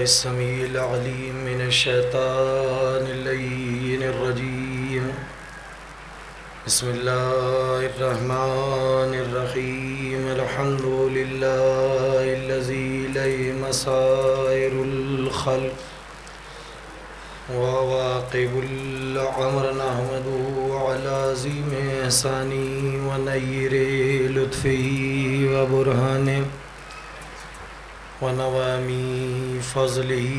السميع العليم من الشيطان اللعين الرجيم. بسم الله الرحمن الرحيم. الحمد لله الذي إليه مصائر الخلق وواقب الأمر، نحمده على عظيم إحسانه ونير لطفه وبرهانه ونوامي فضله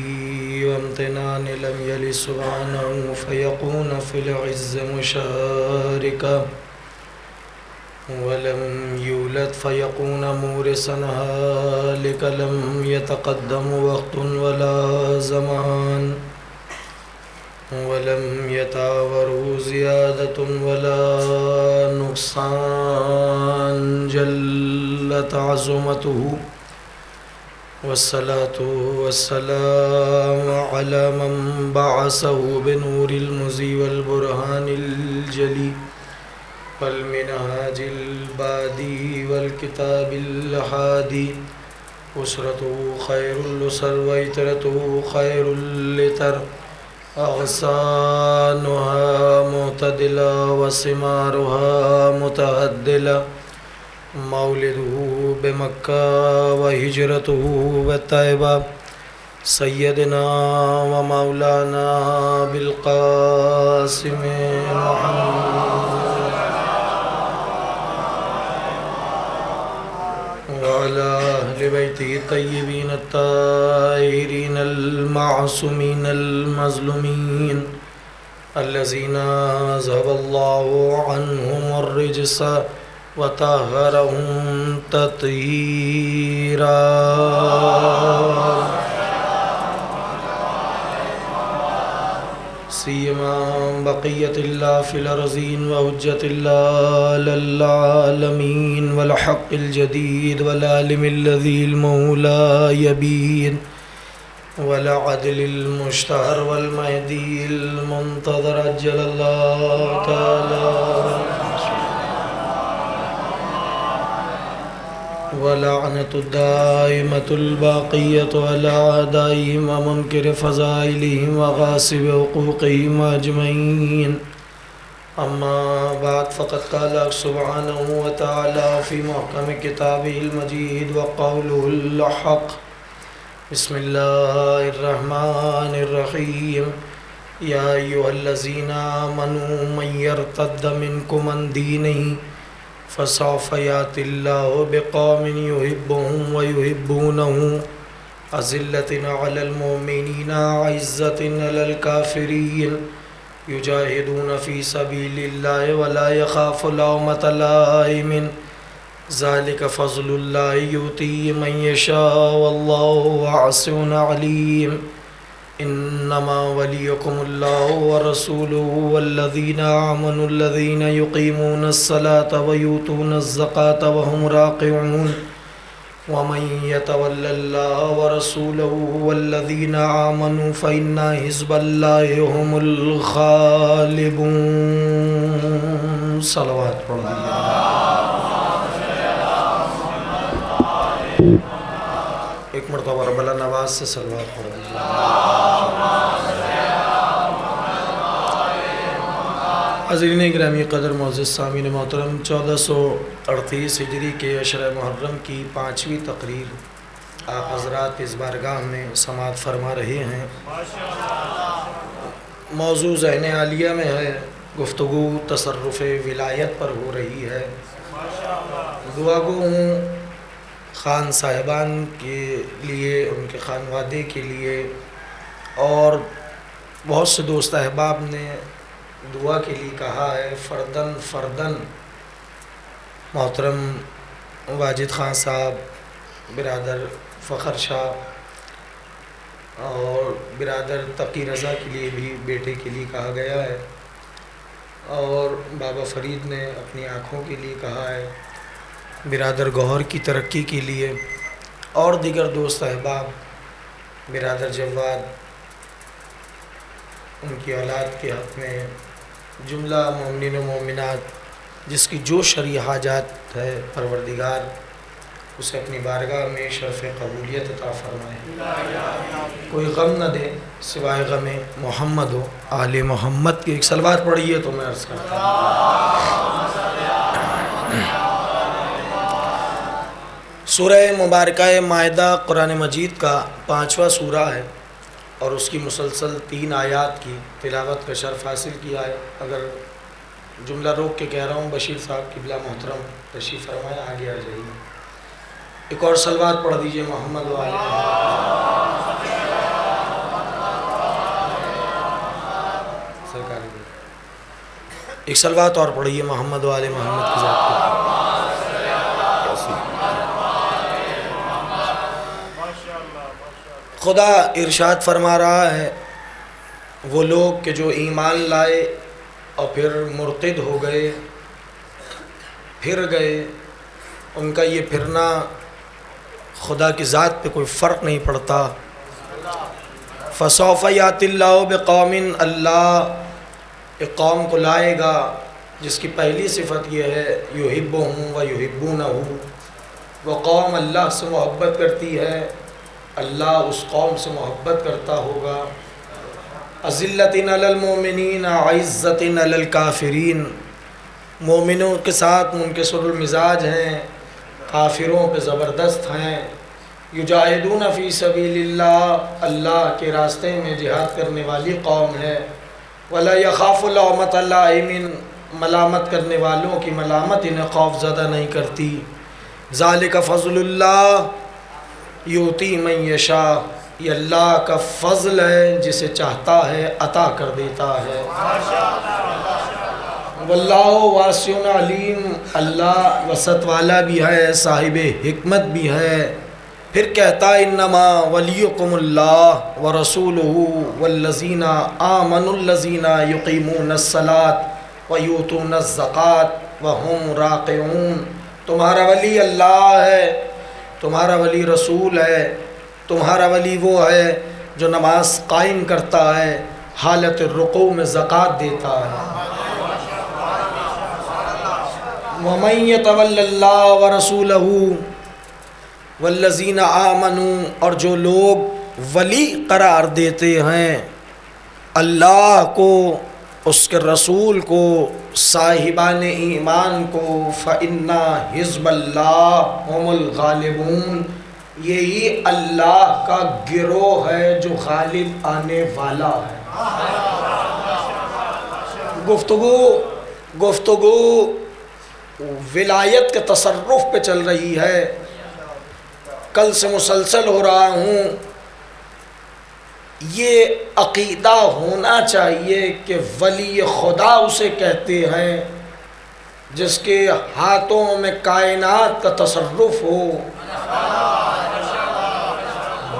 وامتنان لم يلد سبحانه فيكون في العز مشاركا، ولم يولد فيكون مورثا هالكا، لم يتقدم وقت ولا زمان ولم يتعاوره زيادة ولا نقصان، جلت عظمته. والصلاة والسلام على من بعثه بنور المزي والبرهان الجلي والمنهاج البادي والكتاب الهادي. أسرته خير الأسر وإترته خير الإتر، أغصانها معتدلة وثمارها متعدلة. مولده بمكة وهجرته بالطيبة، سيدنا ومولانا بالقاسم محمد وعلى أهل بيته الطيبين الطاهرين المعصومين المظلومين، الذين أذهب الله عنهم الرجس وطهرهم تطهيرا. سيما بقية الله في الأرضين وحجة الله للعالمين، والحق الجديد والعلم الذي المولى يبين، والعدل المشتهر والمهدي المنتظر عجل الله تعالى، ولعنة الدائمة الباقية على أعدائهم ومنكر فضائلهم وغاصب حقوقهم أجمعين. أما بعد، فقد قال سبحانه وتعالى في محكم كتابه المجيد وقوله الحق. بسم الله الرحمن الرحيم. يا أيها الذين آمنوا من يرتد منكم عن دينه فسوف يأتي الله بقوم يحبهم ويحبونه، أذلة على المؤمنين أعزة على الكافرين، يجاهدون في سبيل الله ولا يخاف لومة لائم، ذلك فضل الله يؤتيه من يشاء والله واسع عليم. إنما وليكم الله ورسوله والذين آمنوا الذين يقيمون الصلاة ويؤتون الزكاة وهم راكعون، ومن يتول الله ورسوله والذين آمنوا فإن حزب الله هم الغالبون. صلوات پڑھ دیجیے. ایک مرتبہ بلند آواز سے صلوات پڑھ دیجیے. حضرین گرامی قدر معزز سامعین محترم، 1438 ہجری کے عشرہ محرم کی 5ویں تقریر آپ حضرات اس بارگاہ میں سماعت فرما رہے ہیں. موضوع ذہن عالیہ میں ہے، گفتگو تصرف ولایت پر ہو رہی ہے. دعا گو ہوں خان صاحبان کے لیے، ان کے خانوادے کے لیے، اور بہت سے دوست احباب نے دعا کے لیے کہا ہے. فردن محترم واجد خان صاحب، برادر فخر شاہ اور برادر تقی رضا کے لیے بھی بیٹے کے لیے کہا گیا ہے، اور بابا فرید نے اپنی آنکھوں کے لیے کہا ہے، برادر گوہر کی ترقی کے لیے، اور دیگر دوست احباب، برادر جواد ان کی اولاد کے حق میں، جملہ مومنین و مومنات جس کی جو شرعی حاجات ہے پروردگار اسے اپنی بارگاہ میں شرف قبولیت عطا فرمائے. کوئی غم نہ دے سوائے غم محمد و آل محمد کی۔ ایک صلوات پڑھیے تو میں عرض کرتا ہوں۔ سورہ مبارکہ مائدہ قرآن مجید کا 5واں سورہ ہے اور اس کی مسلسل 3 آیات کی تلاوت کا شرف حاصل کیا ہے۔ اگر جملہ روک کے کہہ رہا ہوں، بشیر صاحب قبلہ محترم تشریف فرمائیں، آگے آ جائیے۔ ایک اور صلوات پڑھ دیجئے محمد و آل محمد۔ ایک صلوات اور پڑھیے محمد و آل محمد کی ذات کو۔ خدا ارشاد فرما رہا ہے، وہ لوگ کہ جو ایمان لائے اور پھر مرتد ہو گئے، پھر گئے، ان کا یہ پھرنا خدا کی ذات پہ کوئی فرق نہیں پڑتا۔ فَسَوْفَ يَأْتِ اللَّهُ بِقَوْمٍ، اللہ ایک قوم کو لائے گا جس کی پہلی صفت یہ ہے يُحِبُّهُمْ وَيُحِبُّونَهُ، وہ قوم اللہ سے محبت کرتی ہے، اللہ اس قوم سے محبت کرتا ہوگا۔ أَذِلَّةٍ عَلَى الْمُؤْمِنِينَ عِزَّةٍ عَلَى الْكَافِرِينَ، مومنوں کے ساتھ منکسر المزاج ہیں، کافروں پہ زبردست ہیں۔ یجاہدون فی سبیل اللہ، اللہ کے راستے میں جہاد کرنے والی قوم ہے۔ ولا یخاف لومۃ لائم، ملامت کرنے والوں کی ملامت انہیں خوف زدہ نہیں کرتی۔ ذالک فضل اللہ یؤتی من یشاء، یہ اللہ کا فضل ہے، جسے چاہتا ہے عطا کر دیتا ہے۔ واللہ واسع علیم، اللہ وسعت والا بھی ہے، صاحب حکمت بھی ہے۔ پھر کہتا ہے انما ولیکم اللہ ورسولہ والذین آمنوا الذین یقیمون الصلاۃ ویؤتون الزکاۃ وہم راکعون، تمہارا ولی اللہ ہے، تمہارا ولی رسول ہے، تمہارا ولی وہ ہے جو نماز قائم کرتا ہے، حالت رکوع میں زکوٰۃ دیتا ہے۔ وَمَن يَتَوَلَّ اللَّهَ وَرَسُولَهُ وَالَّذِينَ آمَنُوا، اور جو لوگ ولی قرار دیتے ہیں اللہ کو، اس کے رسول کو، صاحبان ایمان کو، فَإِنَّ حِزْبَ اللَّهِ هُمُ الْغَالِبُونَ، یہی اللہ کا گروہ ہے جو غالب آنے والا ہے۔ گفتگو ولایت کے تصرف پہ چل رہی ہے، کل سے مسلسل ہو رہا ہوں۔ یہ عقیدہ ہونا چاہیے کہ ولی خدا اسے کہتے ہیں جس کے ہاتھوں میں کائنات کا تصرف ہو،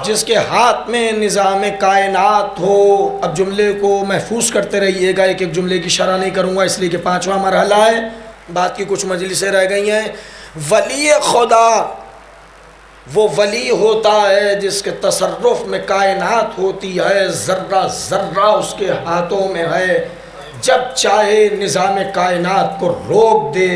جس کے ہاتھ میں نظام کائنات ہو۔ اب جملے کو محفوظ کرتے رہیے گا، ایک ایک جملے کی شرح نہیں کروں گا اس لیے کہ 5واں مرحلہ ہے، بات کی کچھ مجلسیں رہ گئی ہیں۔ ولی خدا وہ ولی ہوتا ہے جس کے تصرف میں کائنات ہوتی ہے، ذرہ ذرہ اس کے ہاتھوں میں ہے، جب چاہے نظام کائنات کو روک دے،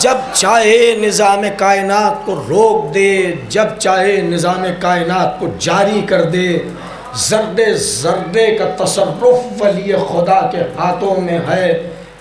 جب چاہے نظام کائنات کو روک دے، جب چاہے نظام کائنات کو جاری کر دے۔ ذرے ذرے کا تصرف ولی خدا کے ہاتھوں میں ہے۔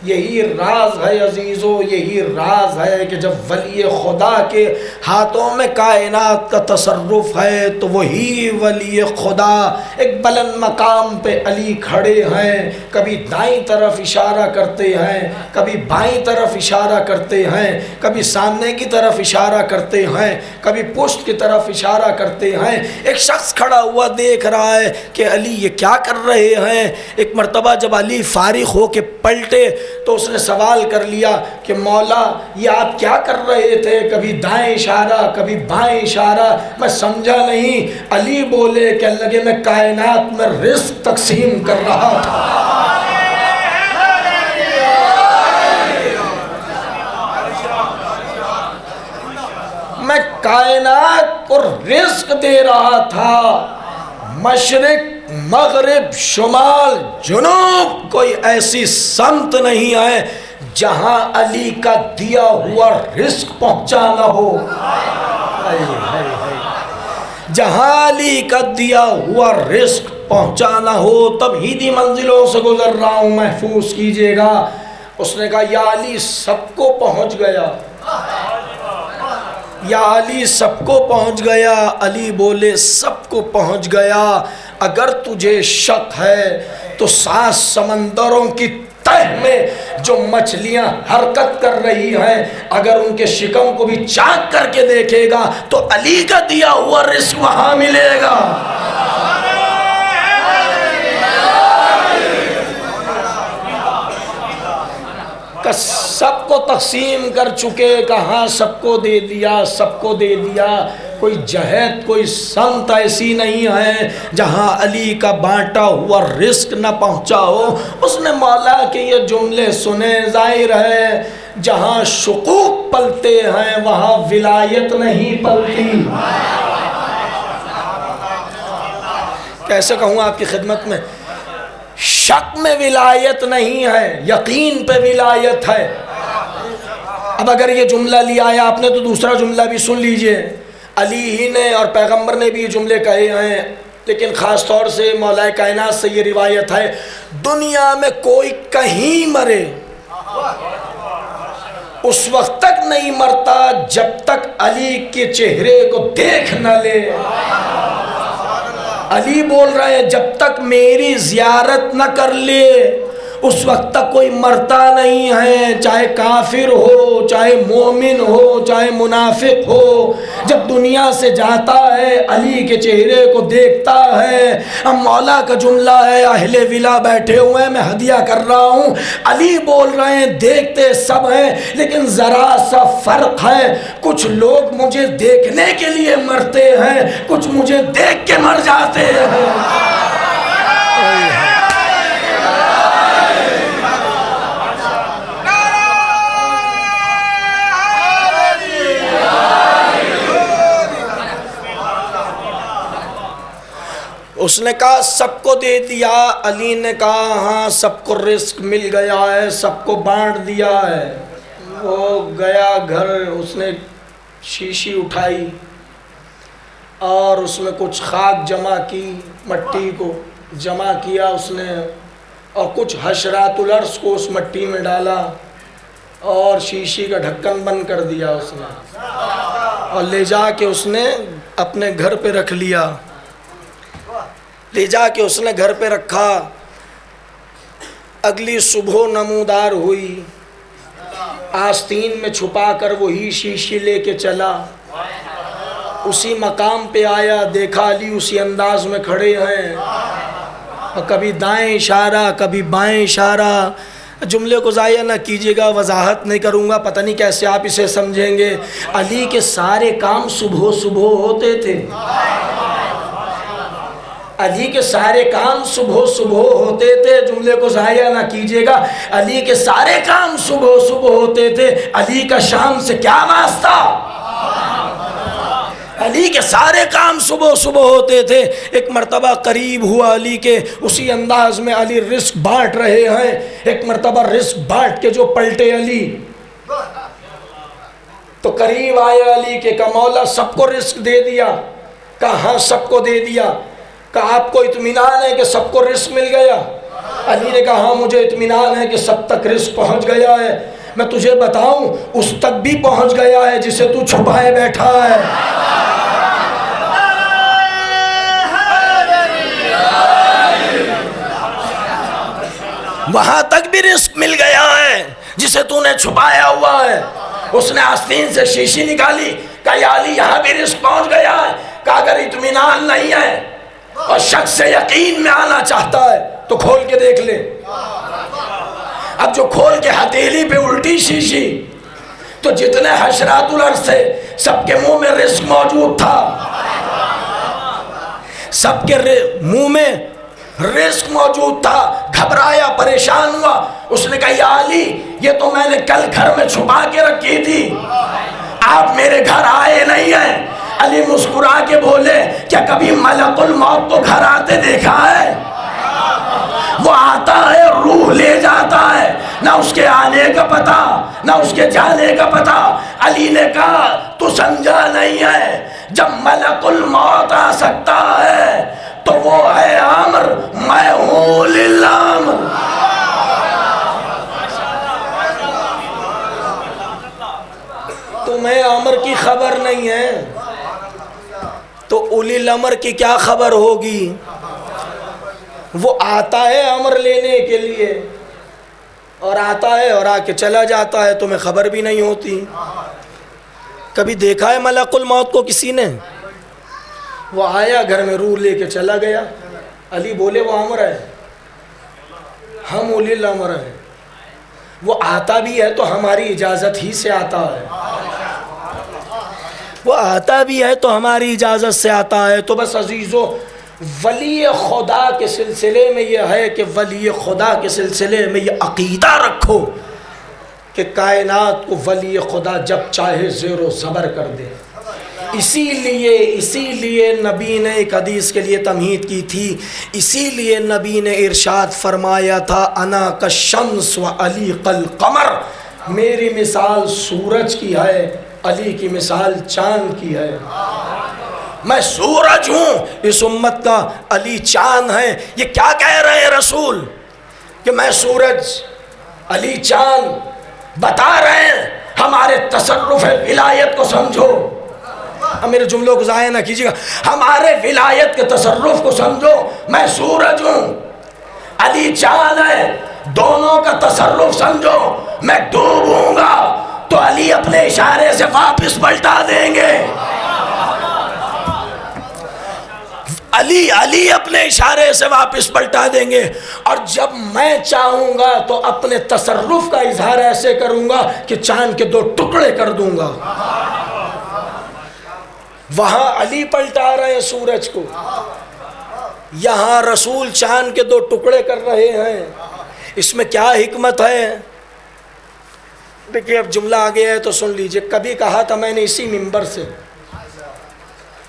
یہی راز ہے عزیزو، یہی راز ہے کہ جب ولی خدا کے ہاتھوں میں کائنات کا تصرف ہے تو وہی ولی خدا ایک بلند مقام پہ علی کھڑے ہیں، کبھی دائیں طرف اشارہ کرتے ہیں، کبھی بائیں طرف اشارہ کرتے ہیں، کبھی سامنے کی طرف اشارہ کرتے ہیں، کبھی پشت کی طرف اشارہ کرتے ہیں۔ ایک شخص کھڑا ہوا دیکھ رہا ہے کہ علی یہ کیا کر رہے ہیں۔ ایک مرتبہ جب علی فارغ ہو کے پلٹے تو اس نے سوال کر لیا کہ مولا یہ آپ کیا کر رہے تھے، کبھی دائیں اشارہ کبھی بائیں اشارہ، میں سمجھا نہیں۔ علی بولے کہ لگے میں کائنات میں رزق تقسیم کر رہا تھا۔ میں کائنات کو رزق دے رہا تھا، مشرق مغرب شمال جنوب کوئی ایسی سمت نہیں ہے جہاں علی کا دیا ہوا رزق پہنچا نہ ہو۔ جہاں علی کا دیا ہوا رزق پہنچانا ہو تمہیدی منزلوں سے گزر رہا ہوں محفوظ کیجئے گا۔ اس نے کہا یا علی سب کو پہنچ گیا، یا علی سب کو پہنچ گیا۔ علی بولے سب کو پہنچ گیا، اگر تجھے شک ہے تو 7 سمندروں کی تہ میں جو مچھلیاں حرکت کر رہی ہیں اگر ان کے شکم کو بھی چاک کر کے دیکھے گا تو علی کا دیا ہوا رزق وہاں ملے گا۔ سب کو تقسیم کر چکے، کہاں سب کو دے دیا، سب کو دے دیا۔ کوئی جہت کوئی سمت ایسی نہیں ہے جہاں علی کا بانٹا ہوا رزق نہ پہنچا ہو۔ اس نے مولا کے یہ جملے سنے، ظاہر ہے جہاں شقوق پلتے ہیں وہاں ولایت نہیں پلتی۔ کیسے کہوں آپ کی خدمت میں، شک میں ولایت نہیں ہے، یقین پہ ولایت ہے۔ اب اگر یہ جملہ لیا ہے آپ نے تو دوسرا جملہ بھی سن لیجئے۔ علی ہی نے اور پیغمبر نے بھی یہ جملے کہے ہیں، لیکن خاص طور سے مولا کائنات سے یہ روایت ہے، دنیا میں کوئی کہیں مرے اس وقت تک نہیں مرتا جب تک علی کے چہرے کو دیکھ نہ لے۔ علی بول رہے ہیں جب تک میری زیارت نہ کر لے اس وقت تک کوئی مرتا نہیں ہے، چاہے کافر ہو، چاہے مومن ہو، چاہے منافق ہو۔ جب دنیا سے جاتا ہے علی کے چہرے کو دیکھتا ہے۔ اب مولا کا جملہ ہے، اہل ولا بیٹھے ہوئے ہیں، میں ہدیہ کر رہا ہوں، علی بول رہے ہیں دیکھتے سب ہیں لیکن ذرا سا فرق ہے، کچھ لوگ مجھے دیکھنے کے لیے مرتے ہیں، کچھ مجھے دیکھ کے مر جاتے ہیں۔ اس نے کہا سب کو دے دیا، علی نے کہا ہاں سب کو رزق مل گیا ہے، سب کو بانٹ دیا ہے۔ وہ گیا گھر، اس نے شیشی اٹھائی اور اس میں کچھ خاک جمع کی، مٹی کو جمع کیا اس نے، اور کچھ حشرات الارض کو اس مٹی میں ڈالا اور شیشی کا ڈھکن بند کر دیا اس نے، اور لے جا کے اس نے اپنے گھر پہ رکھ لیا۔ لے جا کے اس نے گھر پہ رکھا۔ اگلی صبح نمودار ہوئی، آستین میں چھپا کر وہی شیشی لے کے چلا، اسی مقام پہ آیا، دیکھا علی اسی انداز میں کھڑے ہیں، اور کبھی دائیں اشارہ کبھی بائیں اشارہ۔ جملے کو ضائع نہ کیجیے گا، وضاحت نہیں کروں گا، پتہ نہیں کیسے آپ اسے سمجھیں گے۔ علی کے سارے کام صبح صبح ہوتے تھے، علی کے سارے کام صبح صبح ہوتے تھے، جملے کو ضائع نہ کیجیے گا، علی کے سارے کام صبح صبح ہوتے تھے۔ علی کا شام سے کیا واسطہ؟ علی کے سارے کام صبح صبح ہوتے تھے۔ ایک مرتبہ قریب ہوا علی کے، اسی انداز میں علی رزق بانٹ رہے ہیں۔ ایک مرتبہ رزق بانٹ کے جو پلٹے علی تو قریب آئے علی کے، کہا مولا سب کو رزق دے دیا؟ کہا ہاں سب کو دے دیا۔ کہا آپ کو اطمینان ہے کہ سب کو رزق مل گیا؟ علی نے کہا ہاں مجھے اطمینان ہے کہ سب تک رزق پہنچ گیا ہے۔ میں تجھے بتاؤں اس تک بھی پہنچ گیا ہے جسے تو چھپائے بیٹھا ہے۔ وہاں تک بھی رزق مل گیا ہے جسے تو نے چھپایا ہوا ہے۔ اس نے آستین سے شیشی نکالی، کہا یا علی یہاں بھی رزق پہنچ گیا ہے۔ کہا اگر اطمینان نہیں ہے اور شک سے یقین میں آنا چاہتا ہے تو کھول کے دیکھ لے۔ اب جو کھول کے ہتھیلی پہ الٹی شیشی تو جتنے حشرات الارض تھے سب کے منہ میں رزق موجود تھا، سب کے منہ میں رزق موجود تھا۔ گھبرایا، پریشان ہوا، اس نے کہا یا علی یہ تو میں نے کل گھر میں چھپا کے رکھی تھی، آپ میرے گھر آئے نہیں ہیں۔ علی مسکرا کے بولے کیا کبھی ملک الموت کو گھر آتے دیکھا ہے؟ وہ آتا ہے روح لے جاتا ہے، نہ اس کے آنے کا پتہ نہ اس کے جانے کا پتہ۔ علی نے کہا تو سمجھا نہیں ہے، جب ملک الموت آ سکتا ہے تو وہ ہے عامر، میں ہوں اولی الامر۔ تمہیں عامر کی خبر نہیں ہے تو اولی الامر کی کیا خبر ہوگی؟ وہ آتا ہے عامر لینے کے لیے، اور آتا ہے اور آ کے چلا جاتا ہے، تمہیں خبر بھی نہیں ہوتی۔ کبھی دیکھا ہے ملک الموت کو کسی نے؟ وہ آیا، گھر میں روح لے کے چلا گیا، علی بولے وہ عامر ہے، ہم اولی الامر ہیں۔ وہ آتا بھی ہے تو ہماری اجازت ہی سے آتا ہے، وہ آتا بھی ہے تو ہماری اجازت سے آتا ہے۔ تو بس عزیزو، ولی خدا کے سلسلے میں یہ ہے کہ ولی خدا کے سلسلے میں یہ عقیدہ رکھو کہ کائنات کو ولی خدا جب چاہے زیر و زبر کر دے۔ اسی لیے نبی نے ایک حدیث کے لیے تمہید کی تھی، اسی لیے نبی نے ارشاد فرمایا تھا انا کالشمس و علی کالقمر، میری مثال سورج کی ہے، علی کی مثال چاند کی ہے۔ میں سورج ہوں اس امت کا، علی چاند ہے۔ یہ کیا کہہ رہے ہیں رسول کہ میں سورج، علی چاند؟ بتا رہے ہیں ہمارے تصرف ولایت کو سمجھو۔ اب میرے جملوں کو ضائع نہ کیجیے گا، ہمارے ولایت کے تصرف کو سمجھو۔ میں سورج ہوں، علی چاند ہے، دونوں کا تصرف سمجھو۔ میں ڈوبوں گا تو علی اپنے اشارے سے واپس پلٹا دیں گے، علی اپنے اشارے سے واپس پلٹا دیں گے۔ اور جب میں چاہوں گا تو اپنے تصرف کا اظہار ایسے کروں گا کہ چاند کے 2 ٹکڑے کر دوں گا۔ وہاں علی پلٹا رہے ہیں سورج کو، یہاں رسول چاند کے 2 ٹکڑے کر رہے ہیں۔ اس میں کیا حکمت ہے؟ دیکھیے اب جملہ آگے ہے تو سن لیجئے۔ کبھی کہا تھا میں نے اسی منبر سے،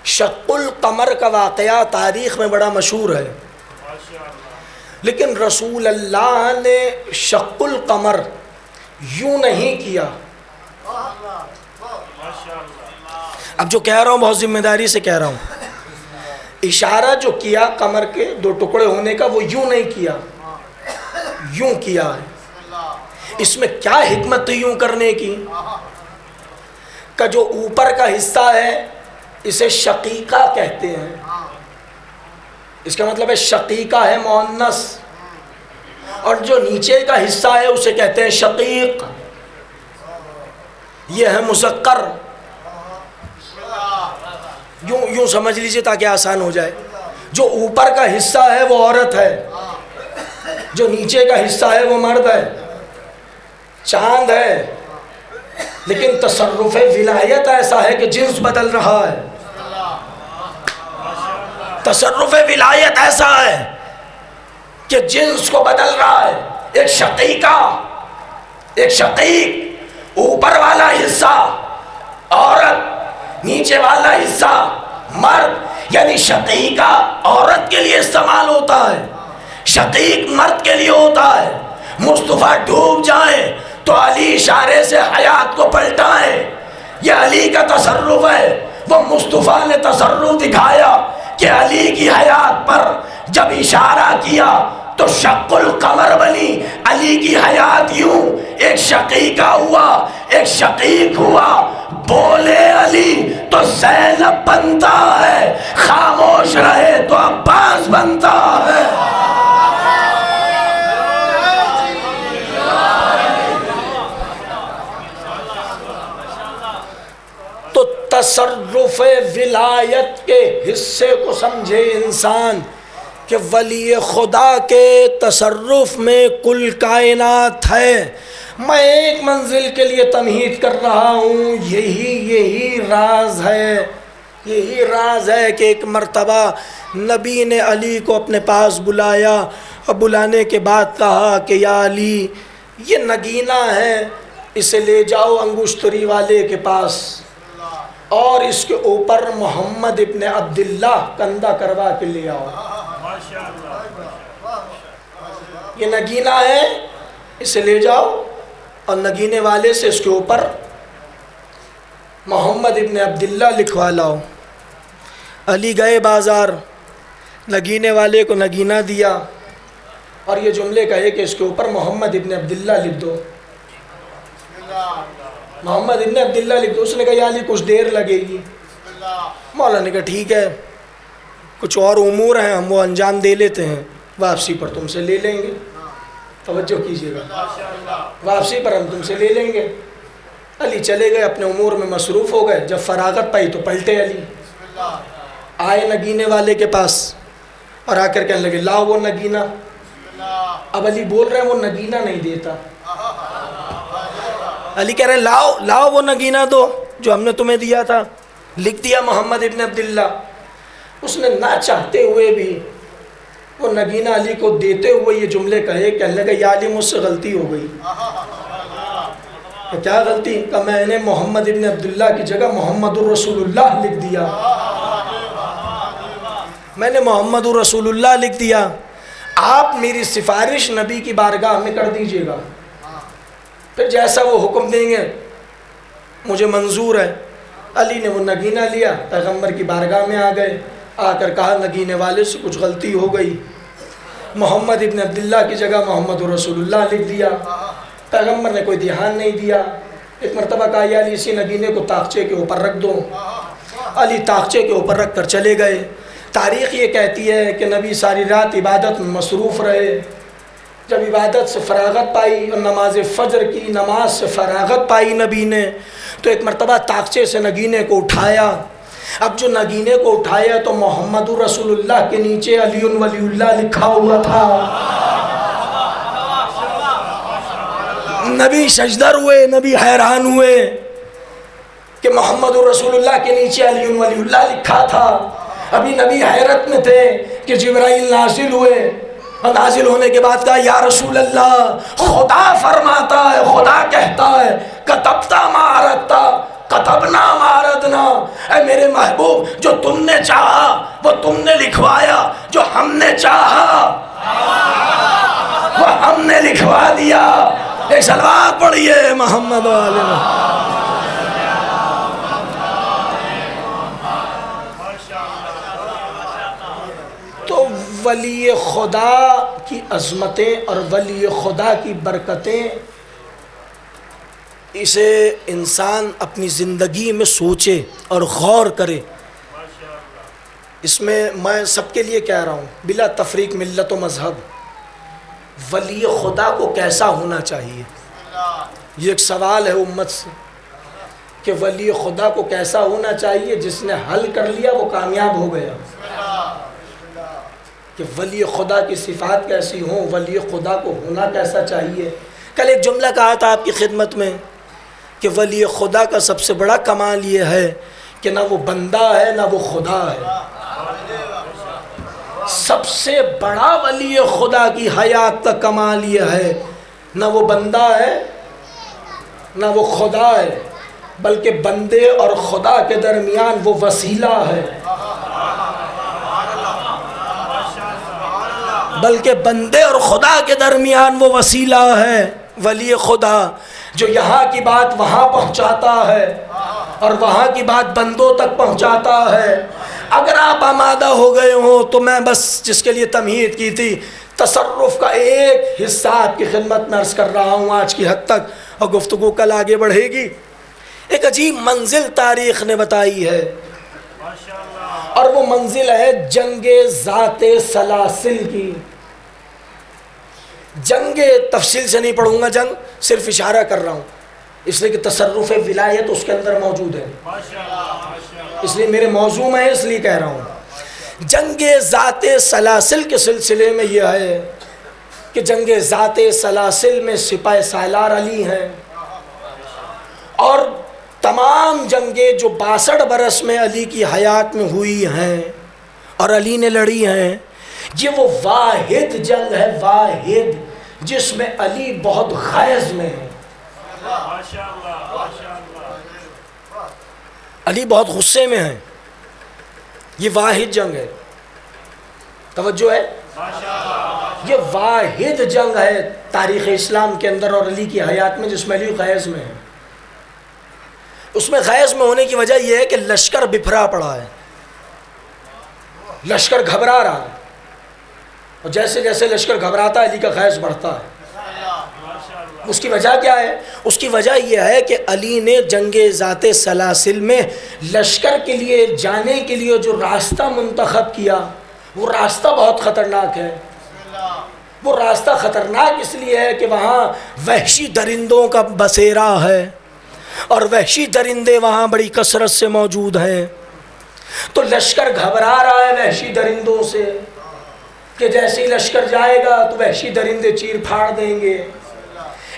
شق القمر کا واقعہ تاریخ میں بڑا مشہور ہے، لیکن رسول اللہ نے شق القمر یوں نہیں کیا۔ اب جو کہہ رہا ہوں بہت ذمہ داری سے کہہ رہا ہوں، اشارہ جو کیا قمر کے 2 ٹکڑے ہونے کا، وہ یوں نہیں کیا، یوں کیا ہے۔ اس میں کیا حکمت یوں کرنے کی؟ کہ جو اوپر کا حصہ ہے اسے شقیقہ کہتے ہیں، اس کا مطلب ہے شقیقہ ہے مؤنث، اور جو نیچے کا حصہ ہے اسے کہتے ہیں شقیق، یہ ہے مذکر۔ یوں سمجھ لیجئے تاکہ آسان ہو جائے۔ جو اوپر کا حصہ ہے وہ عورت ہے، جو نیچے کا حصہ ہے وہ مرد ہے، چاند ہے۔ لیکن تصرف ولایت ایسا ہے کہ جنس بدل رہا ہے، تصرف ولایت ایسا ہے کہ جنس کو بدل رہا ہے۔ ایک شقیق، اوپر والا حصہ عورت، نیچے والا حصہ مرد، یعنی شقیقہ عورت کے لیے استعمال ہوتا ہے، شقیق مرد کے لیے ہوتا ہے۔ مصطفیٰ ڈوب جائیں تو علی اشارے سے حیات کو پلٹائیں، یہ علی کا تصرف ہے۔ وہ مصطفیٰ نے تصرف دکھایا کہ علی کی حیات پر جب اشارہ کیا تو شق القمر بنی، علی کی حیات یوں، ایک شقیقہ ہوا، ایک شقیق ہوا۔ بولے علی تو زینب بنتا ہے، خاموش رہے تو عباس بنتا ہے۔ تو تصرف ولایت کے حصے کو سمجھے انسان کہ ولی خدا کے تصرف میں کل کائنات ہے۔ میں ایک منزل کے لیے تمہید کر رہا ہوں، یہی راز ہے کہ ایک مرتبہ نبی نے علی کو اپنے پاس بلایا، اور بلانے کے بعد کہا کہ یا علی، یہ نگینہ ہے، اسے لے جاؤ انگشتری والے کے پاس، اور اس کے اوپر محمد ابن عبداللہ کندہ کروا کے لے آؤ۔ یہ نگینہ ہے، اسے لے جاؤ اور نگینے والے سے اس کے اوپر محمد ابن عبداللہ لکھوا لاؤ۔ علی گئے بازار، نگینے والے کو نگینہ دیا اور یہ جملے کہے کہ اس کے اوپر محمد ابن عبداللہ لکھ دو، محمد ابن عبداللہ لکھ دو۔ اس نے کہا یا علی کچھ دیر لگے گی۔ مولا نے کہا ٹھیک ہے، کچھ اور امور ہیں ہم وہ انجام دے لیتے ہیں، واپسی پر تم سے لے لیں گے۔ توجہ کیجیے گا، واپسی پر ہم تم سے لے لیں گے۔ علی چلے گئے، اپنے امور میں مصروف ہو گئے۔ جب فراغت پائی تو پلٹے علی، آئے نگینے والے کے پاس اور آ کر کہنے لگے لاؤ وہ نگینہ۔ اب علی بول رہے ہیں وہ نگینہ نہیں دیتا۔ علی کہہ رہے ہیں لاؤ وہ نگینہ دو جو ہم نے تمہیں دیا تھا۔ لکھ دیا محمد ابن عبداللہ۔ اس نے نہ چاہتے ہوئے بھی وہ نگینہ علی کو دیتے ہوئے یہ جملے کہے، کہنے لگا یا علی مجھ سے غلطی ہو گئی۔ کیا غلطی؟ کہ میں نے محمد ابن عبداللہ کی جگہ محمد الرسول اللہ لکھ دیا، میں نے محمد الرسول اللہ لکھ دیا۔ آپ میری سفارش نبی کی بارگاہ میں کر دیجئے گا، پھر جیسا وہ حکم دیں گے مجھے منظور ہے۔ علی نے وہ نگینہ لیا، پیغمبر کی بارگاہ میں آ گئے، آ کر کہا نگینے والے سے کچھ غلطی ہو گئی، محمد ابن عبداللہ کی جگہ محمد الرسول اللہ لکھ دیا۔ پیغمبر نے کوئی دھیان نہیں دیا۔ ایک مرتبہ کہا یا علی اسی نگینے کو طاقچے کے اوپر رکھ دو۔ علی طاقچے کے اوپر رکھ کر چلے گئے۔ تاریخ یہ کہتی ہے کہ نبی ساری رات عبادت میں مصروف رہے۔ جب عبادت سے فراغت پائی اور نماز فجر کی نماز سے فراغت پائی نبی نے، تو ایک مرتبہ طاقچے سے نگینے کو اٹھایا۔ اب جو نگینے کو اٹھایا تو محمد رسول اللہ کے نیچے علی ولی اللہ لکھا ہوا تھا۔ نبی شجدر ہوئے، نبی حیران ہوئے کہ محمد رسول اللہ کے نیچے علی ولی اللہ لکھا تھا۔ ابھی نبی حیرت میں تھے کہ جبرائیل نازل ہوئے، اور نازل ہونے کے بعد کہا یا رسول اللہ، خدا فرماتا ہے، خدا کہتا ہے کتبتا ما اردتا کتبنا ما اردنا، اے میرے محبوب جو تم نے چاہا وہ تم نے لکھوایا، جو ہم نے چاہا وہ ہم نے لکھوا دیا۔ ایک صلوات پڑھیے محمد والے میں۔ تو ولی خدا کی عظمتیں اور ولی خدا کی برکتیں، اسے انسان اپنی زندگی میں سوچے اور غور کرے۔ اس میں سب کے لیے کہہ رہا ہوں بلا تفریق ملت و مذہب، ولی خدا کو کیسا ہونا چاہیے؟ یہ ایک سوال ہے امت سے کہ ولی خدا کو کیسا ہونا چاہیے؟ جس نے حل کر لیا وہ کامیاب ہو گیا۔ کہ ولی خدا کی صفات کیسی ہوں، ولی خدا کو ہونا کیسا چاہیے۔ کل ایک جملہ کہا تھا آپ کی خدمت میں کہ ولی خدا کا سب سے بڑا کمال یہ ہے کہ نہ وہ بندہ ہے نہ وہ خدا ہے۔ سب سے بڑا ولی خدا کی حیات کا کمال یہ ہے نہ وہ بندہ ہے نہ وہ خدا ہے، بلکہ بندے اور خدا کے درمیان وہ وسیلہ ہے، بلکہ بندے اور خدا کے درمیان وہ وسیلہ ہے۔ ولی خدا جو یہاں کی بات وہاں پہنچاتا ہے اور وہاں کی بات بندوں تک پہنچاتا ہے۔ اگر آپ آمادہ ہو گئے ہوں تو میں بس جس کے لیے تمہید کی تھی، تصرف کا ایک حصہ آپ کی خدمت میں عرض کر رہا ہوں آج کی حد تک، اور گفتگو کل آگے بڑھے گی۔ ایک عجیب منزل تاریخ نے بتائی ہے، اور وہ منزل ہے جنگ ذات سلاسل کی۔ جنگ تفصیل سے نہیں پڑھوں گا، جنگ صرف اشارہ کر رہا ہوں، اس لیے کہ تصرف ولایت اس کے اندر موجود ہے، اس لیے میرے موضوع میں ہے، اس لیے کہہ رہا ہوں۔ جنگ ذات سلاسل کے سلسلے میں یہ ہے کہ جنگ ذات سلاسل میں سپاہ سالار علی ہیں، اور تمام جنگیں جو 62 برس میں علی کی حیات میں ہوئی ہیں اور علی نے لڑی ہیں، یہ وہ واحد جنگ ہے، واحد جس میں علی بہت غیظ میں ہے، علی بہت غصے میں ہے۔ یہ واحد جنگ ہے، توجہ ہے، یہ واحد جنگ ہے تاریخ اسلام کے اندر اور علی کی حیات میں جس میں علی غیظ میں ہے۔ اس میں غیظ میں ہونے کی وجہ یہ ہے کہ لشکر بکھرا پڑا ہے، لشکر گھبرا رہا ہے، اور جیسے جیسے لشکر گھبراتا ہے علی کا خیز بڑھتا ہے۔ اس کی وجہ کیا ہے؟ اس کی وجہ یہ ہے کہ علی نے جنگ ذات سلاسل میں لشکر کے لیے جانے کے لیے جو راستہ منتخب کیا، وہ راستہ بہت خطرناک ہے۔ وہ راستہ خطرناک اس لیے ہے کہ وہاں وحشی درندوں کا بسیرا ہے، اور وحشی درندے وہاں بڑی کثرت سے موجود ہیں۔ تو لشکر گھبرا رہا ہے وحشی درندوں سے کہ جیسے ہی لشکر جائے گا تو وحشی درندے چیر پھاڑ دیں گے۔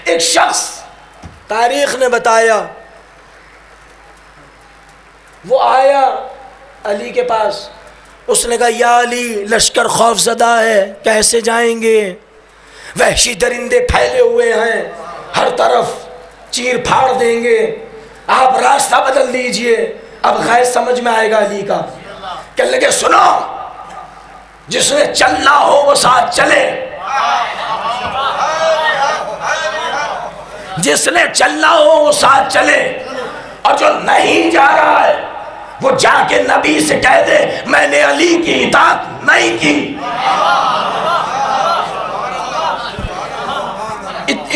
ایک شخص تاریخ نے بتایا، وہ آیا علی کے پاس، اس نے کہا یا علی لشکر خوف زدہ ہے، کیسے جائیں گے؟ وحشی درندے پھیلے ہوئے ہیں، ہر طرف چیر پھاڑ دیں گے، آپ راستہ بدل دیجئے۔ اب خیز سمجھ میں آئے گا علی کا، کہنے لگے سنو، جس نے چلنا ہو وہ ساتھ چلے، جس نے چلنا ہو وہ ساتھ چلے، اور جو نہیں جا رہا ہے وہ جا کے نبی سے کہہ دے میں نے علی کی اطاعت نہیں کی۔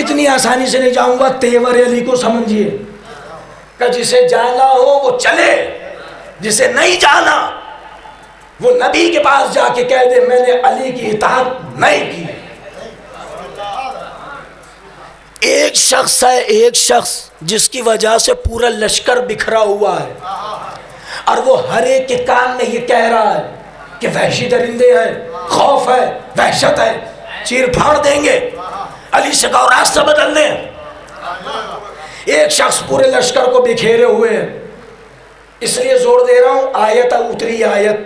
اتنی آسانی سے نہیں جاؤں گا، تیور علی کو سمجھیے کہ جسے جانا ہو وہ چلے، جسے نہیں جانا وہ نبی کے پاس جا کے کہہ دے میں نے علی کی اطاعت نہیں کی۔ ایک شخص ہے، ایک شخص جس کی وجہ سے پورا لشکر بکھرا ہوا ہے، اور وہ ہر ایک کے کان میں یہ کہہ رہا ہے کہ وحشی درندے ہیں، خوف ہے، وحشت ہے، چیر پھاڑ دیں گے، علی سے کہو راستہ بدل دیں۔ ایک شخص پورے لشکر کو بکھیرے ہوئے ہیں، اس لیے زور دے رہا ہوں آیت اتری آیت۔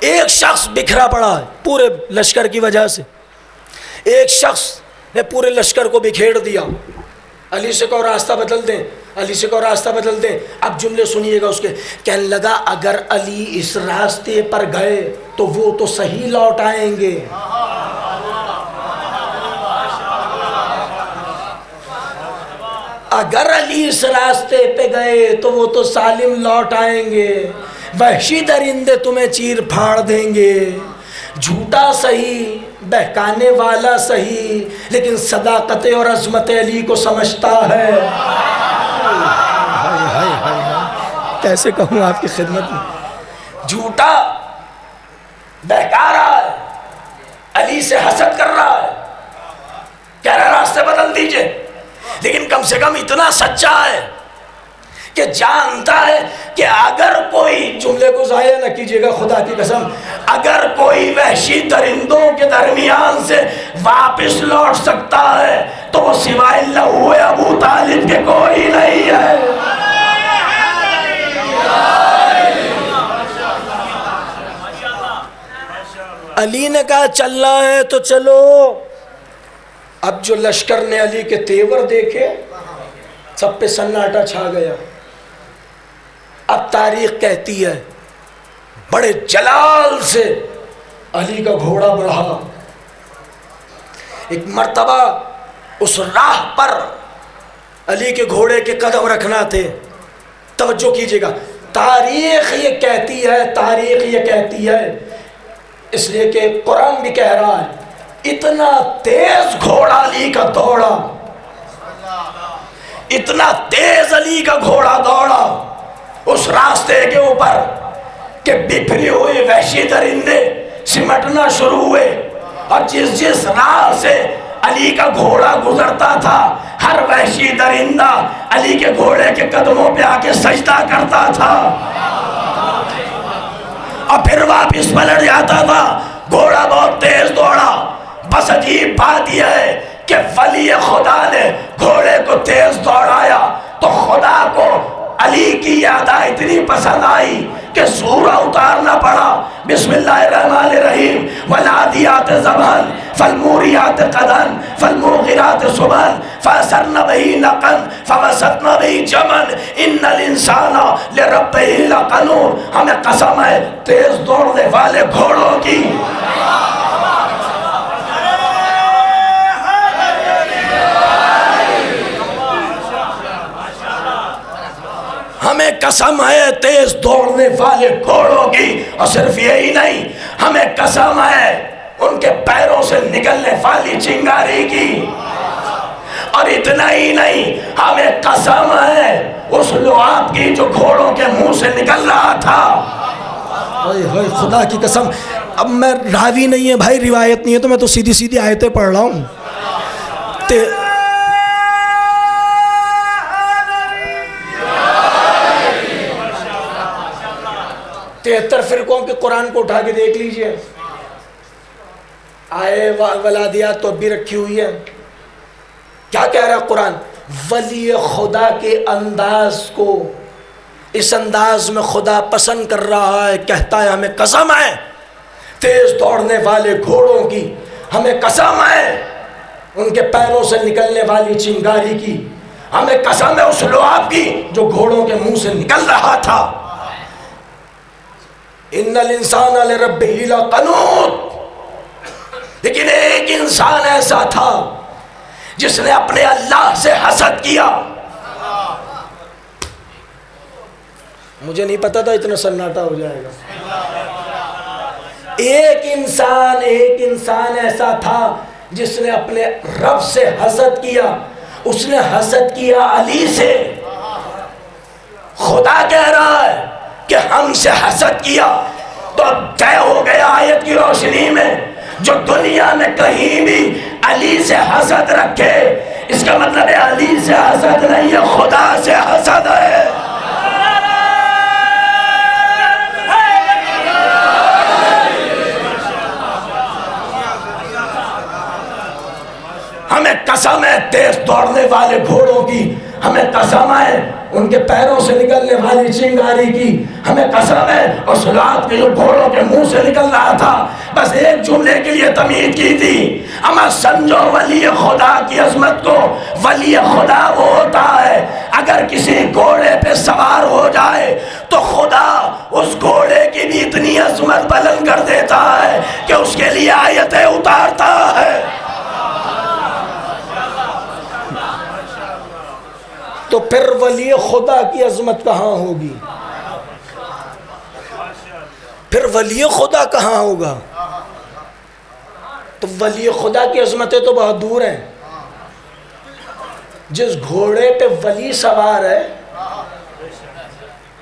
ایک شخص بکھرا پڑا ہے پورے لشکر کی وجہ سے، ایک شخص نے پورے لشکر کو بکھیر دیا، علی سے کہو راستہ بدل دیں، علی سے کہو راستہ بدل دیں۔ اب جملے سنیے گا اس کے، کہنے لگا اگر علی اس راستے پر گئے تو وہ تو صحیح لوٹ آئیں گے، اگر علی اس راستے پہ گئے تو وہ تو سالم لوٹ آئیں گے، وحشی درندے تمہیں چیر پھاڑ دیں گے، جھوٹا صحیح، بہکانے والا صحیح، لیکن صداقت اور عظمت علی کو سمجھتا ہے۔ کیسے کہوں آپ کی خدمت میں، جھوٹا بہکا رہا ہے، علی سے حسد کر رہا ہے، کہہ رہا راستے بدل دیجئے، لیکن کم سے کم اتنا سچا ہے کہ جانتا ہے کہ اگر کوئی، جملے کو ضائع نہ کیجیے گا خدا کی قسم، اگر کوئی وحشی درندوں کے درمیان سے واپس لوٹ سکتا ہے تو وہ سوائے لہو ابو طالب کے کوئی نہیں ہے۔ علی نے کہا چلنا ہے تو چلو۔ اب جو لشکر نے علی کے تیور دیکھے، سب پہ سناٹا چھا گیا۔ اب تاریخ کہتی ہے بڑے جلال سے علی کا گھوڑا بڑھا، ایک مرتبہ اس راہ پر علی کے گھوڑے کے قدم رکھنا تھے۔ توجہ کیجئے گا، تاریخ یہ کہتی ہے، تاریخ یہ کہتی ہے، اس لیے کہ قرآن بھی کہہ رہا ہے اتنا تیز گھوڑا علی کا دوڑا، اتنا تیز علی کا گھوڑا دوڑا اس راستے کے اوپر کہ بکھری ہوئی وحشی درندے سمٹنا شروع ہوئے، اور جس جس راہ سے علی کا گھوڑا گزرتا تھا ہر وحشی درندہ علی کے گھوڑے کے قدموں پہ آ کے سجدہ کرتا تھا، اور پھر واپس پلٹ جاتا تھا۔ گھوڑا بہت تیز دوڑا، بس عجیب بات یہ ہے کہ ولی خدا نے گھوڑے کو تیز دوڑایا تو خدا کو علی کی یاد اتنی پسند آئی کہ سورہ اتارنا پڑا، بسم اللہ الرحمن الرحیم، والعادیات ضبحا فالموریات قدحا فالموغرات صبحا فأثرن به نقعا فوسطن به جمعا ان الانسان لربہ لقنوط۔ ہمیں قسم ہے تیز دوڑنے والے گھوڑوں کی۔ ہمیں قسم ہے تیز دوڑنے والے گھوڑوں کی، اور صرف یہی نہیں، ہمیں قسم ہے ان کے پیروں سے نکلنے والی چنگاری کی، اور اتنا ہی نہیں، ہمیں قسم ہے اس لعاب کی جو گھوڑوں کے منہ سے نکل رہا تھا۔ خدا کی قسم، اب میں راوی نہیں ہے بھائی، روایت نہیں ہے، تو میں تو سیدھی سیدھی آیتیں پڑھ رہا ہوں۔ 73 فرقوں کے قرآن کو اٹھا کے دیکھ لیجئے، آئے ولادیات تو اب بھی رکھی ہوئی ہے۔ کیا کہہ رہا ہے قرآن؟ ولی خدا کے انداز کو اس انداز میں خدا پسند کر رہا ہے، کہتا ہے ہمیں قسم ہے تیز دوڑنے والے گھوڑوں کی، ہمیں قسم ہے ان کے پیروں سے نکلنے والی چنگاری کی، ہمیں قسم ہے اس لعاب کی جو گھوڑوں کے منہ سے نکل رہا تھا۔ ان الانسان لربہ لقنوط، لیکن ایک انسان ایسا تھا جس نے اپنے اللہ سے حسد کیا۔ مجھے نہیں پتا تھا اتنا سناٹا ہو جائے گا۔ ایک انسان ایسا تھا جس نے اپنے رب سے حسد کیا، اس نے حسد کیا علی سے۔ خدا کہہ رہا ہے کہ ہم سے حسد کیا، تو اب طے ہو گیا آیت کی روشنی میں، جو دنیا میں کہیں بھی علی سے حسد رکھے، اس کا مطلب ہے علی سے حسد نہیں ہے، خدا سے حسد ہے۔ ہمیں قسم ہے تیز دوڑنے والے گھوڑوں کی، ہمیں قسم ہے ان کے پیروں سے نکلنے والی چنگاری کی، ہمیں قسم ہے اس رات کے جو گھوڑوں کے منہ سے نکل رہا تھا۔ بس ایک جملے کے لیے تمہید کی تھی، اما سمجھو ولی خدا کی عظمت کو، ولی خدا وہ ہوتا ہے اگر کسی گھوڑے پہ سوار ہو جائے تو خدا اس گھوڑے کی بھی اتنی عظمت بلند کر دیتا ہے کہ اس کے لیے آیتیں اتارتا ہے۔ تو پھر ولی خدا کی عظمت کہاں ہوگی؟ پھر ولی خدا کہاں ہوگا؟ تو ولی خدا کی عظمتیں تو بہت دور ہیں۔ جس گھوڑے پہ ولی سوار ہے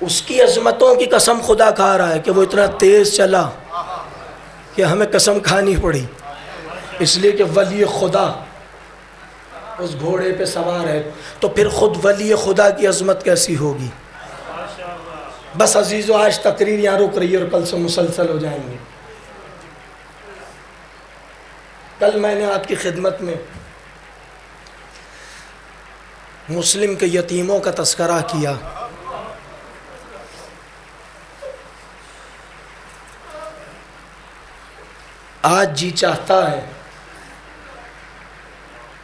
اس کی عظمتوں کی قسم خدا کھا رہا ہے کہ وہ اتنا تیز چلا کہ ہمیں قسم کھانی پڑی، اس لیے کہ ولی خدا اس گھوڑے پہ سوار ہے۔ تو پھر خود ولی خدا کی عظمت کیسی ہوگی؟ بس عزیزو، آج تقریر یہاں رک رہی ہے اور کل سے مسلسل ہو جائیں گے۔ کل میں نے آپ کی خدمت میں مسلم کے یتیموں کا تذکرہ کیا۔ آج جی چاہتا ہے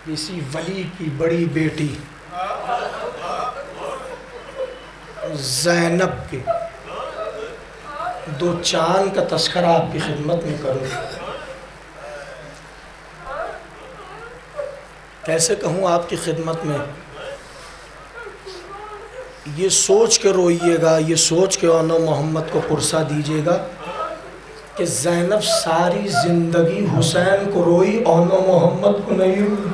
کسی ولی کی بڑی بیٹی زینب کے دو چاند کا تذکرہ آپ کی خدمت میں کروں۔ کیسے کہوں آپ کی خدمت میں؟ یہ سوچ کے روئیے گا، یہ سوچ کے آن محمد کو پرسہ دیجیے گا کہ زینب ساری زندگی حسین کو روئی، آن محمد کو نہیں روئی۔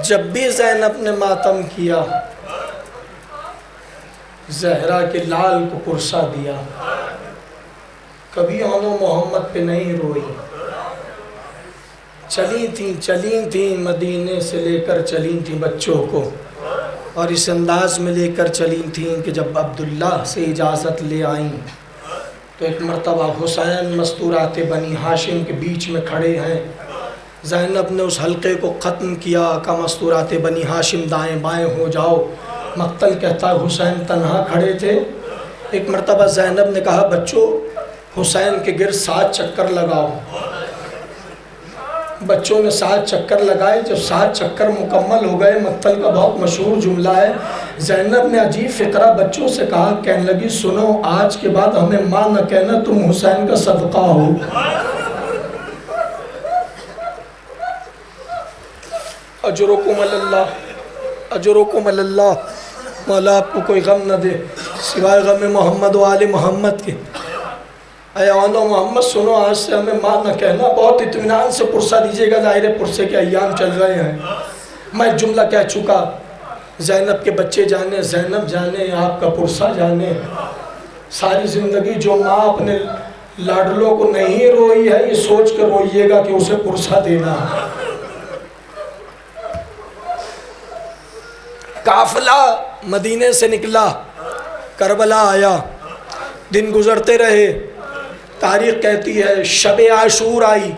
جب بھی زینب نے ماتم کیا، زہرا کے لال کو پرسہ دیا، کبھی آن محمد پہ نہیں روئی۔ چلی تھیں مدینے سے لے کر چلی تھیں بچوں کو، اور اس انداز میں لے کر چلی تھیں کہ جب عبداللہ سے اجازت لے آئیں تو ایک مرتبہ حسین مستورات بنی ہاشم کے بیچ میں کھڑے ہیں۔ زینب نے اس حلقے کو ختم کیا کہ مستورات بنی ہاشم دائیں بائیں ہو جاؤ۔ مقتل کہتا ہے حسین تنہا کھڑے تھے۔ ایک مرتبہ زینب نے کہا بچوں حسین کے گرد 7 چکر لگاؤ۔ بچوں نے 7 چکر لگائے۔ جب 7 چکر مکمل ہو گئے، مقتل کا بہت مشہور جملہ ہے، زینب نے عجیب فقرہ بچوں سے کہا، کہنے لگی سنو آج کے بعد ہمیں ماں نہ کہنا، تم حسین کا صدقہ ہو۔ اجرکم اللہ، اجرکم اللہ۔ مولا آپ کو کوئی غم نہ دے سوائے غم محمد و آل محمد کے۔ اے آن و محمد سنو، آج سے ہمیں ماں نہ کہنا، بہت اطمینان سے پرسہ دیجیے گا، ظاہر پرسے کے ایام چل رہے ہیں۔ میں جملہ کہہ چکا، زینب کے بچے جانے، زینب جانے، آپ کا پرسہ جانے۔ ساری زندگی جو ماں اپنے لاڈلوں کو نہیں روئی ہے، یہ سوچ کر روئیے گا کہ اسے پرسہ دینا۔ قافلہ مدینے سے نکلا، کربلا آیا، دن گزرتے رہے، تاریخ کہتی ہے شب عاشور آئی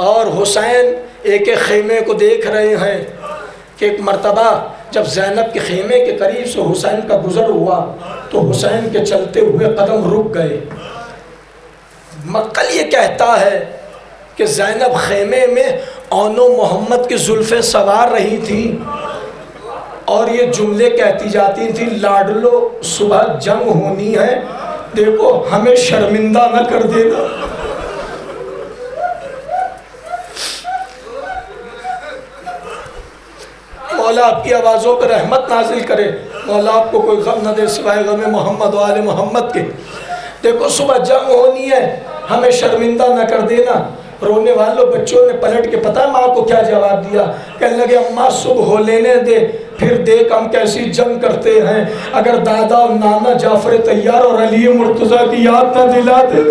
اور حسین ایک خیمے کو دیکھ رہے ہیں کہ ایک مرتبہ جب زینب کے خیمے کے قریب سے حسین کا گزر ہوا تو حسین کے چلتے ہوئے قدم رک گئے۔ مقل یہ کہتا ہے کہ زینب خیمے میں آن و محمد کی زلفیں سوار رہی تھی اور یہ جملے کہتی جاتی تھی، لاڈلو صبح جنگ ہونی ہے، دیکھو ہمیں شرمندہ نہ کر دینا۔ مولا آپ کی آوازوں پر رحمت نازل کرے، مولا آپ کو کوئی غم نہ دے سوائے غم محمد و آل محمد کے۔ دیکھو صبح جنگ ہونی ہے، ہمیں شرمندہ نہ کر دینا۔ رونے والوں بچوں نے پلٹ کے پتہ ماں کو کیا جواب دیا؟ کہنے لگے اماں صبح ہو لینے دے، پھر دیکھ ہم کیسی جنگ کرتے ہیں، اگر دادا اور نانا جعفر طیار اور علی مرتضیٰ کی یاد نہ دلا دے۔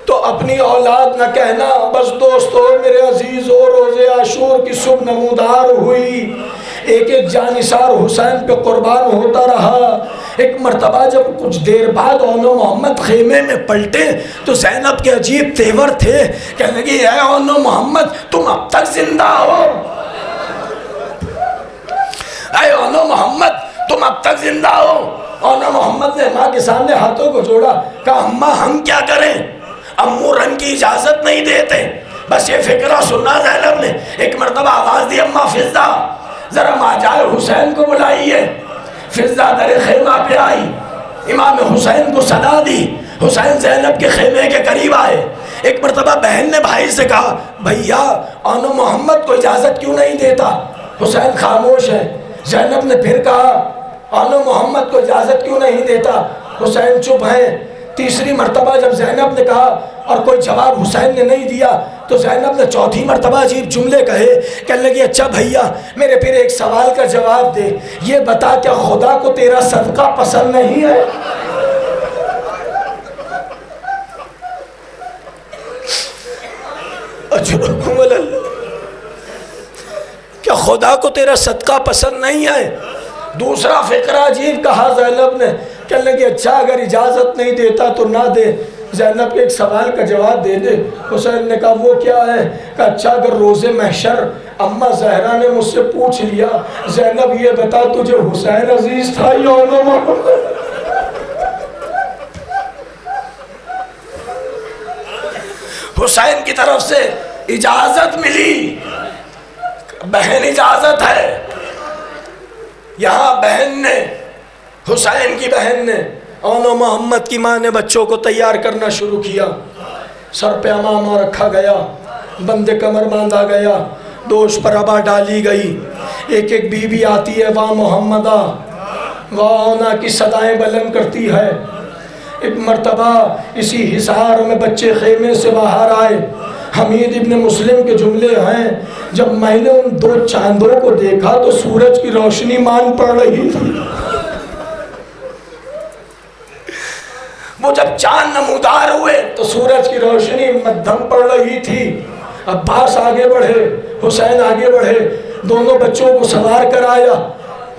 تو اپنی اولاد نہ کہنا بس دوستو میرے عزیزو، روز عاشور کی صبح نمودار ہوئی، ایک ایک جانثار حسین پہ قربان ہوتا رہا۔ ایک مرتبہ جب کچھ دیر بعد آن و محمد خیمے میں پلٹے تو زینب کے عجیب تیور تھے، کہنے لگی اے آن و محمد تم اب تک زندہ ہو، اے آن و محمد تم اب تک زندہ ہو۔ آن و محمد نے ماں کے سامنے ہاتھوں کو جوڑا، کہا اماں ہم کیا کریں، امو رنگ کی اجازت نہیں دیتے۔ بس یہ فکرہ سننا زینب نے ایک مرتبہ آواز دی، اماں فضہ ذرا ماجال حسین کو بلائیے۔ فضہ در خیمہ پہ آئی، امام حسین کو صدا دی، حسین زینب کے خیمے کے قریب آئے۔ ایک مرتبہ بہن نے بھائی سے کہا بھیا آن و محمد کو اجازت کیوں نہیں دیتا؟ حسین خاموش ہے۔ زینب نے پھر کہا آن و محمد کو اجازت کیوں نہیں دیتا؟ حسین چپ ہے۔ تیسری مرتبہ جب زینب نے کہا اور کوئی جواب حسین نے نہیں دیا تو زینب نے چوتھی مرتبہ عجیب جملے کہے، کہنے لگی اچھا بھیا میرے پھر ایک سوال کا جواب دے، یہ بتا کیا خدا کو تیرا صدقہ پسند نہیں ہے؟ اجرکم اللہ، کیا خدا کو تیرا صدقہ پسند نہیں ہے؟ دوسرا فقرہ عجیب کہا زینب نے، کہنے لگی اچھا اگر اجازت نہیں دیتا تو نہ دے، زینب کے ایک سوال کا جواب دے دے۔ حسین نے کہا وہ کیا ہے؟ کہا اچھا اگر روز محشر اماں زہرا نے مجھ سے پوچھ لیا زینب یہ بتا تجھے حسین عزیز تھا یا آن و محمد؟ حسین کی طرف سے اجازت ملی، بہن اجازت ہے۔ یہاں بہن نے، حسین کی بہن نے، آن و محمد کی ماں نے بچوں کو تیار کرنا شروع کیا۔ سر پہ امامہ رکھا گیا، بند کمر باندھا گیا، دوش پر ابا ڈالی گئی، ایک ایک بی بی آتی ہے واہ محمدہ واہ اونا کی صدائیں بلند کرتی ہے۔ ایک مرتبہ اسی حصار میں بچے خیمے سے باہر آئے۔ حمید ابن مسلم کے جملے ہیں جب میں نے ان دو چاندوں کو دیکھا تو سورج کی روشنی مان پڑ رہی تھی۔ وہ جب چاند نمودار ہوئے تو سورج کی روشنی مدھم پڑ رہی تھی۔ عباس آگے بڑھے، حسین آگے بڑھے، دونوں بچوں کو سوار کر آیا،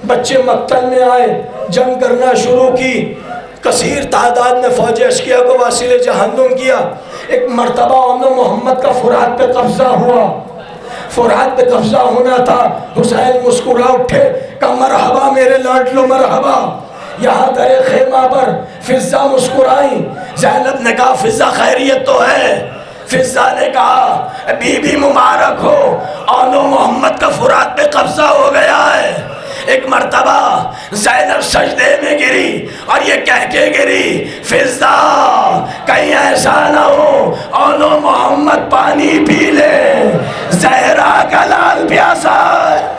بچے مقتل میں آئے، جنگ کرنا شروع کی۔ کثیر تعداد میں فوج اشقیہ کو واصل جہنم کیا۔ ایک مرتبہ آن و محمد کا فرات پہ قبضہ ہوا، فرات پہ قبضہ ہونا تھا۔ حسین مسکرا اٹھے، کہا مرحبا میرے لاڈلو مرحبا۔ یہاں در خیمہ پر فضہ مسکرائی۔ زینب نے کہا فضہ خیریت تو ہے؟ فضہ نے کہا بی بی مبارک ہو، آن و محمد کا فرات پہ قبضہ ہو گیا ہے۔ ایک مرتبہ زینب سجدے میں گری اور یہ کہہ کے گری فضا کہیں ایسا نہ ہو اونو محمد پانی پی لے، زہرا کا لال پیاسا ہے۔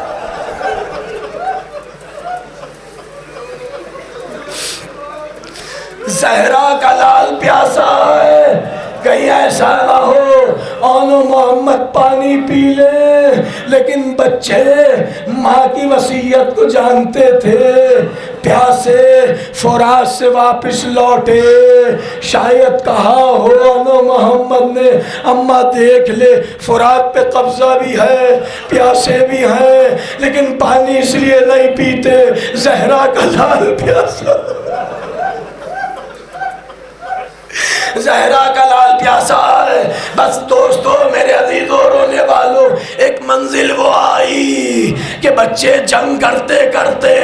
زہرا کا لال پیاسا ہے، کہیں ایسا نہ ہو اونو محمد پانی پی لے۔ لیکن بچے ماں کی وصیت کو جانتے تھے، پیاسے فرات سے واپس لوٹے، شاید کہا ہو اونو محمد نے اماں دیکھ لے فرات پہ قبضہ بھی ہے، پیاسے بھی ہیں، لیکن پانی اس لیے نہیں پیتے، زہرا کا لال پیاسا، زہرا کا لال پیاسا ہے۔ بس دوستو میرے عزیزوں رونے والوں، ایک منزل وہ آئی کہ بچے جنگ کرتے کرتے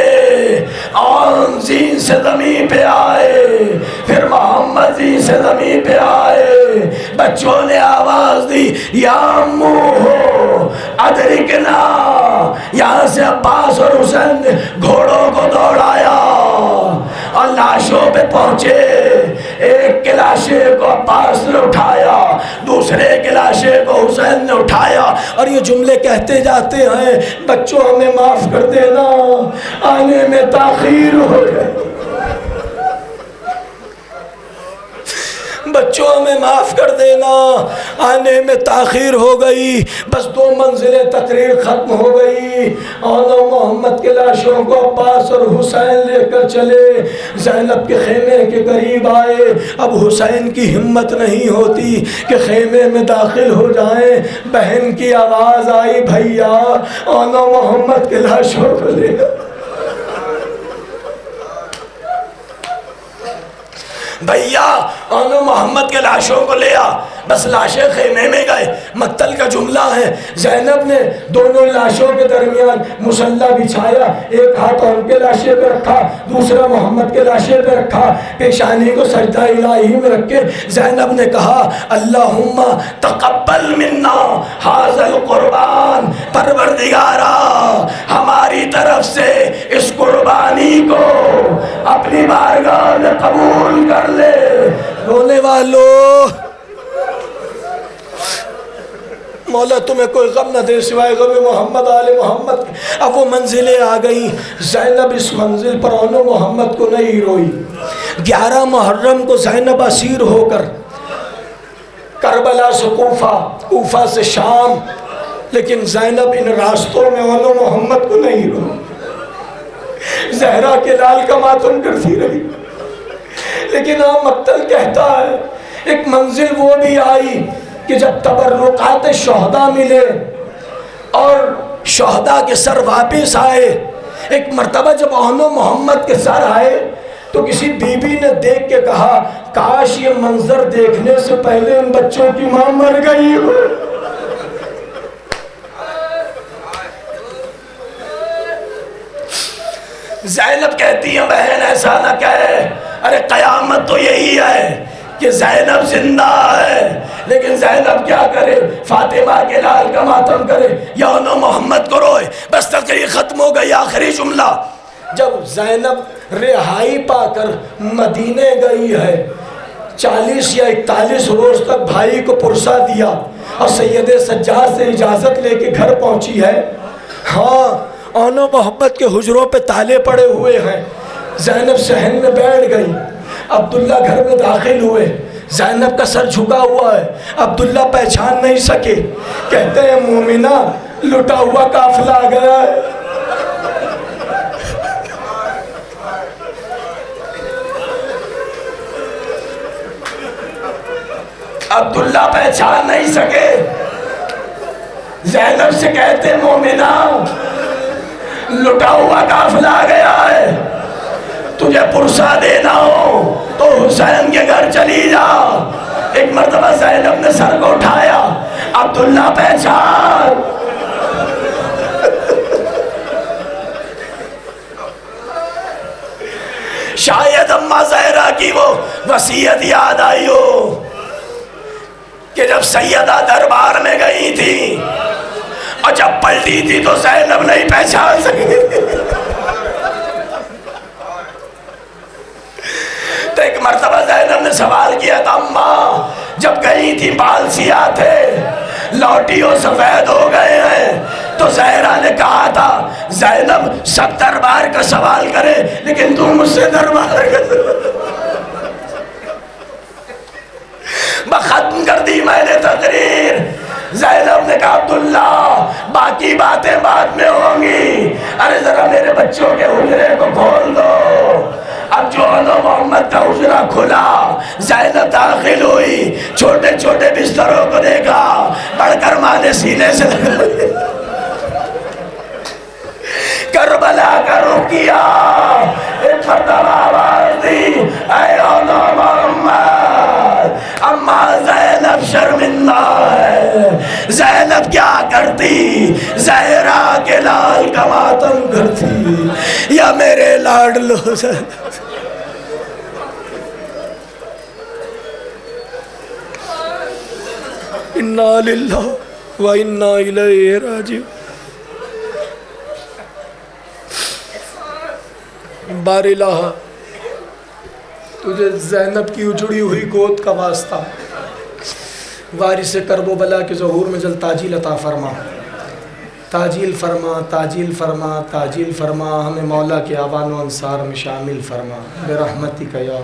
آن زین سے زمین پہ آئے، پھر محمد زین سے زمین پہ آئے، بچوں نے آواز دی یا امو ہو ادرکنا، یہاں سے عباس اور حسین نے گھوڑوں کو دوڑایا اور لاشوں پہ پہنچے، ایک کے لاشے کو عباس نے اٹھایا، دوسرے کے لاشے کو حسین نے اٹھایا، اور یہ جملے کہتے جاتے ہیں بچوں ہمیں معاف کر دینا آنے میں تاخیر ہو گئی، بچوں ہمیں معاف کر دینا آنے میں تاخیر ہو گئی۔ بس 2 منزلیں تقریر ختم ہو گئی، اونو محمد کے لاشوں کو عباس اور حسین لے کر چلے، زینب کے خیمے کے قریب آئے، اب حسین کی ہمت نہیں ہوتی کہ خیمے میں داخل ہو جائیں، بہن کی آواز آئی بھیا اونو محمد کے لاشوں کو لے، بھیا اونو محمد کے لاشوں کو لے آ۔ بس لاشیں خیمے میں گئے، مقتل کا جملہ ہے زینب نے دونوں لاشوں کے درمیان مسلح بچھایا، ایک ہاتھ ان کے لاشے پہ رکھا، دوسرا محمد کے لاشے پہ رکھا، پیشانی کو سجدہ الہی میں رکھ کے زینب نے کہا اللہم تقبل منا ھذا القربان، پروردگارا ہماری طرف سے اس قربانی کو اپنی بارگاہ میں قبول کر لے۔ رونے والوں مولا تمہیں کوئی غم نہ دے سوائے غم محمد آل محمد۔ اب وہ منزلیں آ گئیں، زینب اس منزل پر اونو محمد کو نہیں روئی۔ 11 محرم کو زینب اسیر ہو کر کربلا سے کوفہ، کوفہ سے شام، لیکن زینب ان راستوں میں اونو محمد کو نہیں روئی، زہرا کے لال کا ماتم کرتی رہی۔ لیکن مقتل کہتا ہے ایک منزل وہ بھی آئی کہ جب تبرکات شہداء ملے اور شہداء کے سر واپس آئے، ایک مرتبہ جب اونو محمد کے سر آئے تو کسی بی بی نے دیکھ کے کہا کاش یہ منظر دیکھنے سے پہلے ان بچوں کی ماں مر گئی ہو۔ زینب کہتی ہے بہن ایسا نہ کہے، ارے قیامت تو یہی ہے کہ زینب زندہ ہے، لیکن زینب کیا کرے، فاطمہ کے لال کا ماتم کرے یا اونو محمد کو روئے۔ بس تقریر ختم ہو گئی۔ آخری جملہ، جب زینب رہائی پا کر مدینے گئی ہے، 40 یا 41 روز تک بھائی کو پرسا دیا اور سید سجاد سے اجازت لے کے گھر پہنچی ہے، ہاں اونو محمد کے حجروں پہ تالے پڑے ہوئے ہیں، زینب صحن میں بیٹھ گئی، عبداللہ گھر میں داخل ہوئے، زینب کا سر جھکا ہوا ہے، عبداللہ پہچان نہیں سکے، کہتے ہیں مومنہ لٹا ہوا قافلہ آ گیا ہے۔ عبداللہ پہچان نہیں سکے، زینب سے کہتے مومنہ لٹا ہوا قافلہ آ گیا ہے، تجھے پرسا دینا ہو تو حسین کے گھر چلی جا۔ ایک مرتبہ زینب نے سر کو اٹھایا، عبداللہ پہچان، شاید اماں زہرا کی وہ وصیت یاد آئی ہو کہ جب سیدہ دربار میں گئی تھی اور جب پلٹی تھی تو زینب نہیں پہچان سکی، نے سوال کیا تھا اماں جب گئی تھی بال سیاہ تھے لوٹی اور سفید ہو گئے ہیں، تو زہرا نے کہا تھا زینب سب دربار کا سوال کرے لیکن تم مجھ سے دربار کا ختم کر دی میں نے تقریر۔ زینب نے کہا عبداللہ باقی باتیں بعد میں ہوں گی، ارے ذرا میرے بچوں کے حجرے کو کھول دو۔ اب جو محمد کا حجرہ کھلا، زینب داخل ہوئی، چھوٹے چھوٹے بستروں کو دیکھا، بڑھ کر ماں نے سینے سے لگا کربلا کا رخ کیا، ایک مرتبہ آواز دی اے محمد، اماں زینب شرمندہ ہے۔ زینب کیا کرتی؟ زہرا کے لال کا ماتم کرتی یا میرے لاڈلو زینب؟ انا للہ و انا الیہ راجعون۔ بار الہ تجھے زینب کی اجڑی ہوئی گود کا واسطہ، وارث کرب و بلا کے ظہور میں جل تاجیل عطا فرما، تاجیل فرما، تاجیل فرما، تاجیل فرما، ہمیں مولا کے آوان و انصار میں شامل فرما برحمتک یا